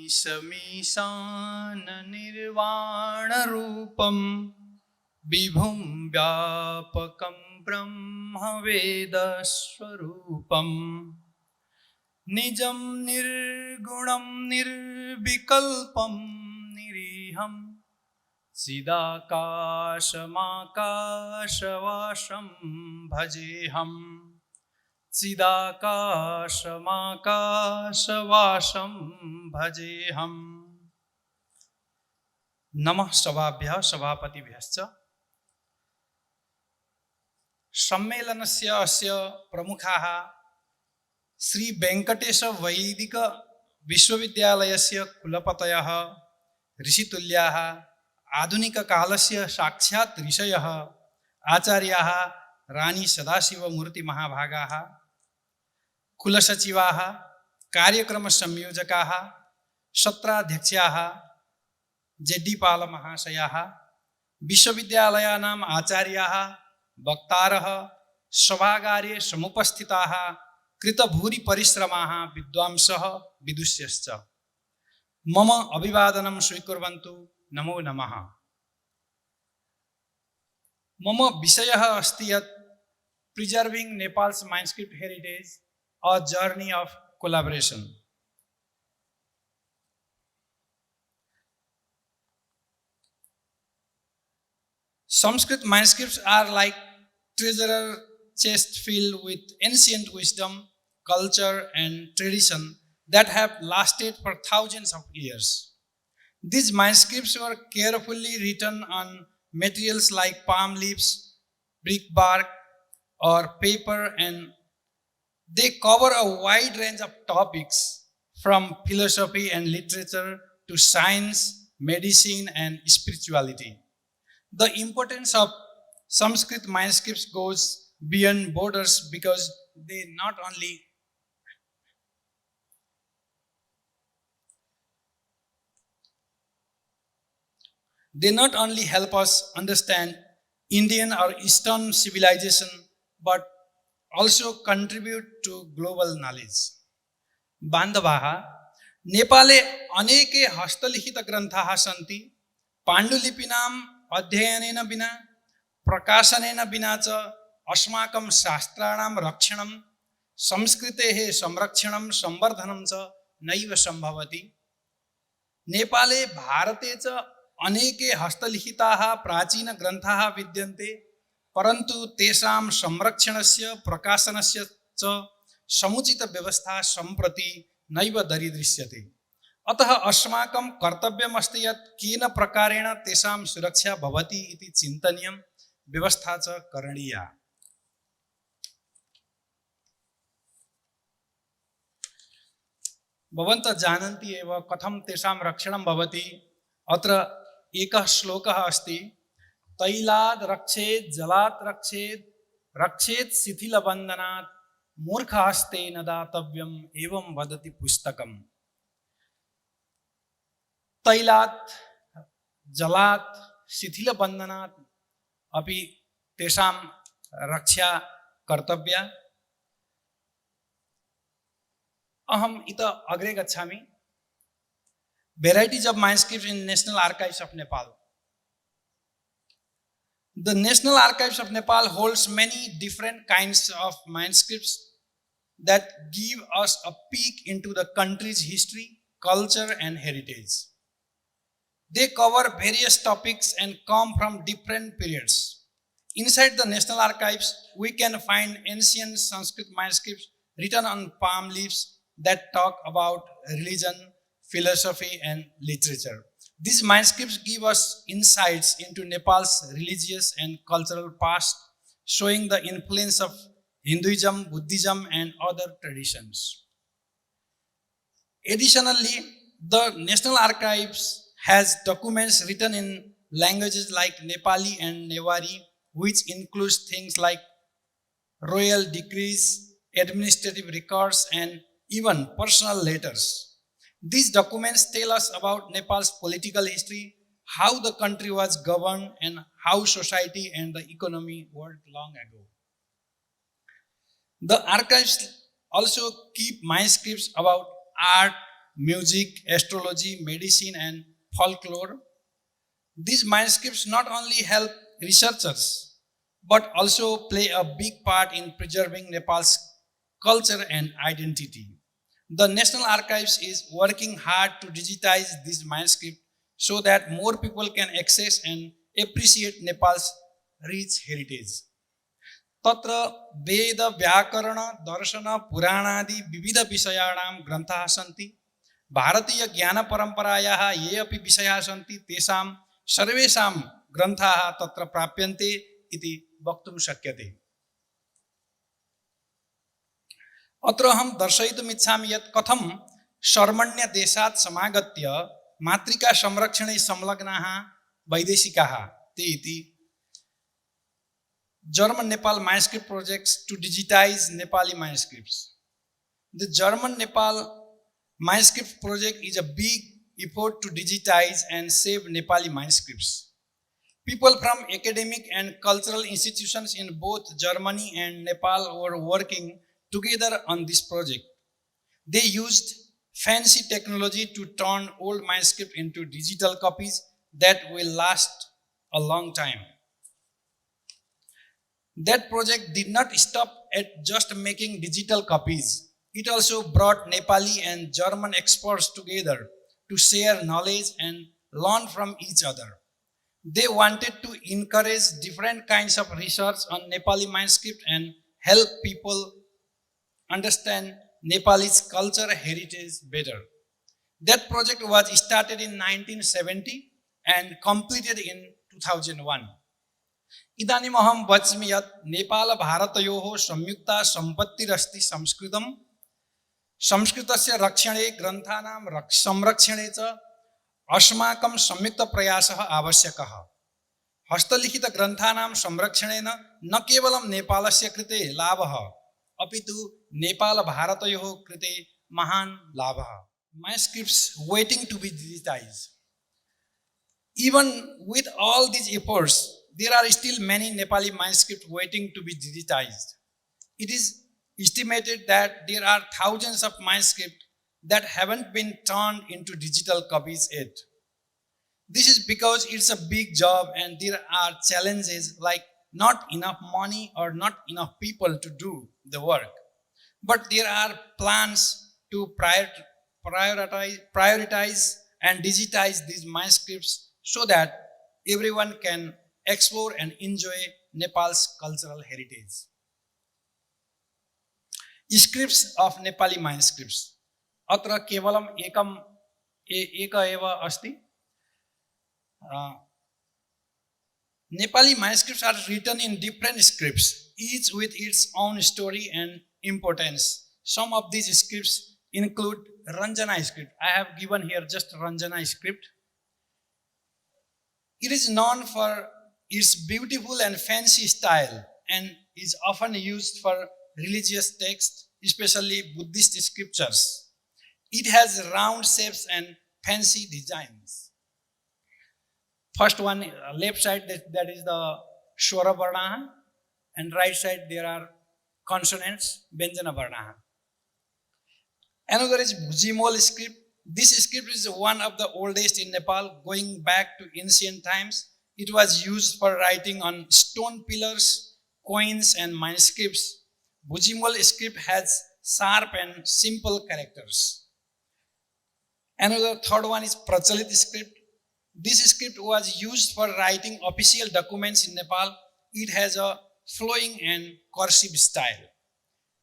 ईशमीशाननिर्वाणरूपं विभुं व्यापकं ब्रह्मवेदस्वरूपं निजं निर्गुणं निर्विकल्पं निरीहं चिदाकाशमाकाशवासं भजेऽहम् चिदाकाशमाकाशवासं भजेऽहम्। नमः सभाभ्यः सभापतिभ्यश्च। सम्मेलनस्य अस्य प्रमुखाः श्री वेंकटेश वैदिक विश्वविद्यालयस्य कुलपतयः ऋषितुल्याः आधुनिककालस्य साक्षात् ऋषयः आचार्याः रानी सदाशिवमूर्ति महाभागाः कुलसचिवाः कार्यक्रमसंयोजकाः सत्राध्यक्षाः जेड्डीपाल महाशयाः विश्वविद्यालयानाम् आचार्याः वक्तारः सभागारे समुपस्थिताः कृतभूरि परिश्रमाः विद्वांसः विदुष्यश्च मम अभिवादनं स्वीकुर्वन्तु। नमो नमः। मम विषयः अस्ति यत् preserving Nepal's manuscript heritage, a journey of collaboration. Sanskrit manuscripts are like treasure chest filled with ancient wisdom, culture and tradition that have lasted for thousands of years. These manuscripts were carefully written on materials like palm leaves, brick bark or paper, and they cover a wide range of topics from philosophy and literature to science, medicine and spirituality. The importance of Sanskrit manuscripts goes beyond borders because they not only help us understand Indian or Eastern civilization, but also contribute to global knowledge. बान्धवाः, नेपाले अनेके हस्तलिखित ग्रन्थाः सन्ति। पाण्डुलिपीनाम् अध्ययनेन विना प्रकाशनेन विना च अस्माकं शास्त्राणां रक्षणं संस्कृतेः संरक्षणं संवर्धनं च नैव सम्भवति। नेपाले भारते च अनेके हस्तलिखिताः प्राचीन ग्रन्थाः विद्यन्ते, परन्तु तेषां संरक्षणस्य प्रकाशनस्य च समुचित व्यवस्था सम्प्रति नैव दरीदृश्यते। अतः अस्माकं कर्तव्यमस्ति यत् केन प्रकारेण तेषां सुरक्षा भवति इति चिन्तनीयं, व्यवस्था च करणीया। भवन्तः जानन्ति एव कथं तेषां रक्षणं भवति। अत्र एकः श्लोकः अस्ति, तैलाद् रक्षेत् जलात् रक्षेत् रक्षेत् शिथिलबन्धनात् मूर्खहस्तेन दातव्यम् एवं वदति पुस्तकम्। तैलात् जलात् शिथिलबन्धनात् अपि तेषां रक्षा कर्तव्या। अहम् इतः अग्रे गच्छामि। Varieties of manuscripts in National Archives of Nepal. The National Archives of Nepal holds many different kinds of manuscripts that give us a peek into the country's history, culture and heritage. They cover various topics and come from different periods. Inside the National Archives, we can find ancient Sanskrit manuscripts written on palm leaves that talk about religion, philosophy and literature. These manuscripts give us insights into Nepal's religious and cultural past, showing the influence of Hinduism, Buddhism and other traditions. Additionally, the National Archives has documents written in languages like Nepali and Newari, which includes things like royal decrees, administrative records and even personal letters. These documents tell us about Nepal's political history, how the country was governed, and how society and the economy worked long ago. The archives also keep manuscripts about art, music, astrology, medicine, and folklore. These manuscripts not only help researchers but also play a big part in preserving Nepal's culture and identity. The National Archives is working hard to digitize these manuscripts so that more people can access and appreciate Nepal's rich heritage. तत्र वेद व्याकरण दर्शन पुराणादि विविध विषयाणां ग्रन्थाः सन्ति भारतीय ज्ञान परम्परायाः ये अपि विषयाः सन्ति तेषां सर्वेषां ग्रन्थाः तत्र प्राप्यन्ते इति वक्तुं शक्यते अत्र अहं दर्शयितुमिच्छामि यत् कथं शर्मण्य देशात् समागत्य मातृका संरक्षणे संलग्नाः वैदेशिकाः ते इति German Nepal manuscript projects to digitize Nepali manuscripts. The German Nepal manuscript project is a big effort to digitize and save Nepali manuscripts. People from academic and cultural institutions in both Germany and Nepal were working together on this project. They used fancy technology to turn old manuscripts into digital copies that will last a long time. That project did not stop at just making digital copies. It also brought Nepali and German experts together to share knowledge and learn from each other. They wanted to encourage different kinds of research on Nepali manuscript and help people understand Nepal's culture heritage better. That project was started in 1970 and completed in 2001. इदानीम् अहं वच्मि यत् नेपाल भारतयोः संयुक्ता सम्पत्तिरस्ति संस्कृतं संस्कृतस्य रक्षणे ग्रन्थानां संरक्षणे च अस्माकं संयुक्त प्रयासः आवश्यकः हस्तलिखित ग्रन्थानां संरक्षणेन न केवलं नेपालस्य कृते लाभः अपितु नेपाल भारतयोः कृते महान् लाभः manuscripts waiting to be digitized. Even with all these efforts, there are still many Nepali manuscripts waiting to be digitized. It is estimated that there are thousands of manuscripts that haven't been turned into digital copies yet. This is because it's a big job and there are challenges like not enough money or not enough people to do the work. But there are plans to prioritize and digitize these manuscripts so that everyone can explore and enjoy Nepal's cultural heritage. Scripts of Nepali manuscripts. अत्र केवलम एक एव अस्ति. Nepali manuscripts are written in different scripts, each with its own story and importance. Some of these scripts include Ranjana script. I have given here just Ranjana script. It is known for its beautiful and fancy style and is often used for religious texts, especially Buddhist scriptures. It has round shapes and fancy designs. First one, left side, that is the Swara Varna, and right side there are consonants, Vyanjana Varna. Another is Bhujimol script. This script is one of the oldest in Nepal, going back to ancient times. It was used for writing on stone pillars, coins, and manuscripts. Bhujimol script has sharp and simple characters. Another third one is Prachalit script. This script was used for writing official documents in Nepal. It has a flowing and cursive style.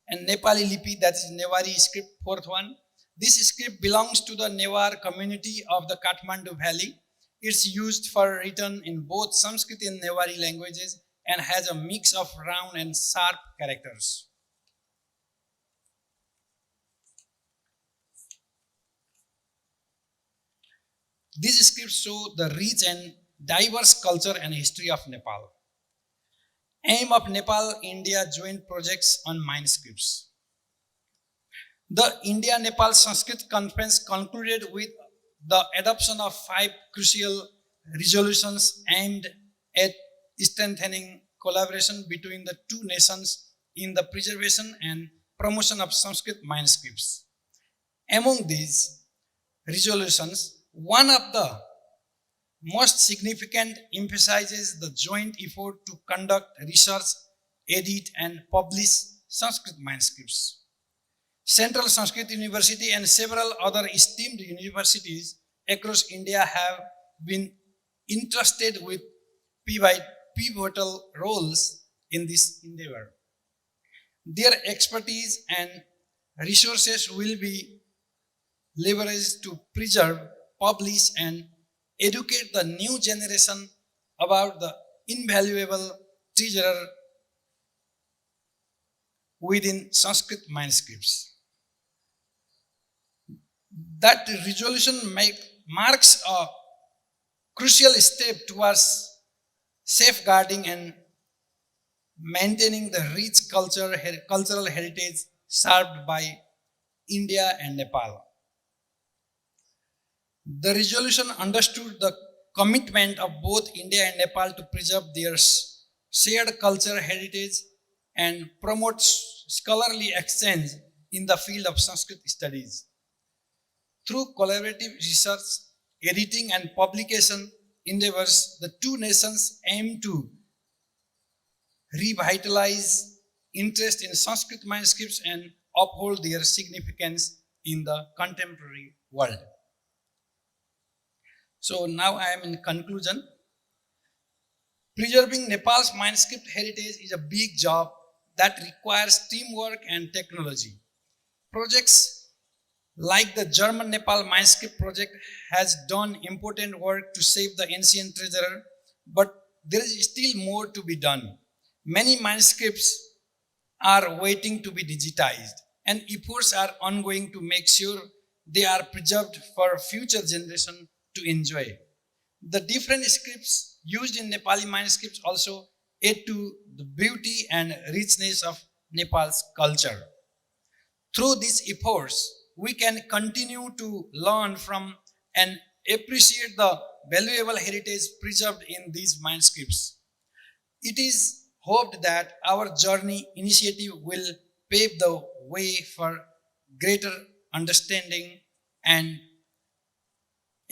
And Nepali Lipi, that is Newari script, fourth one. This script belongs to the Newar community of the Kathmandu Valley. It's used for written in both Sanskrit and Newari languages and has a mix of round and sharp characters. These scripts show the rich and diverse culture and history of Nepal. Aim of Nepal-India joint projects on manuscripts. The India-Nepal Sanskrit Conference concluded with the adoption of 5 crucial resolutions aimed at strengthening collaboration between the two nations in the preservation and promotion of Sanskrit manuscripts. Among these, resolutions, one of the most significant emphasizes the joint effort to conduct research, edit, and publish Sanskrit manuscripts. Central Sanskrit University and several other esteemed universities across India have been entrusted with pivotal roles in this endeavor. Their expertise and resources will be leveraged to preserve, publish, and educate the new generation about the invaluable treasure within Sanskrit manuscripts. That resolution marks a crucial step towards safeguarding and maintaining the rich cultural heritage served by India and Nepal. The resolution understood the commitment of both India and Nepal to preserve their shared cultural heritage and promote scholarly exchange in the field of Sanskrit studies. Through collaborative research, editing, and publication endeavors, the two nations aim to revitalize interest in Sanskrit manuscripts and uphold their significance in the contemporary world. So now I am in conclusion. Preserving Nepal's manuscript heritage is a big job that requires teamwork and technology. Projects like the German Nepal Manuscript Project has done important work to save the ancient treasure, but there is still more to be done. Many manuscripts are waiting to be digitized, and efforts are ongoing to make sure they are preserved for future generations to enjoy. The different scripts used in Nepali manuscripts also add to the beauty and richness of Nepal's culture. Through these efforts, we can continue to learn from and appreciate the valuable heritage preserved in these manuscripts. It is hoped that our journey initiative will pave the way for greater understanding and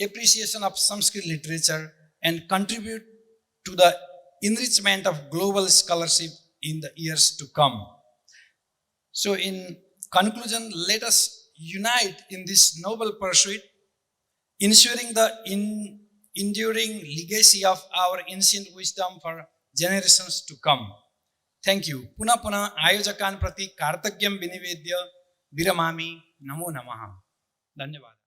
appreciation of Sanskrit literature and contribute to the enrichment of global scholarship in the years to come. So in conclusion, let us unite in this noble pursuit, ensuring the enduring legacy of our ancient wisdom for generations to come. Thank you. पुनः पुनः आयोजकान् प्रति कार्तज्ञं विनिवेद्य विरमामि. नमो नमः. धन्यवाद.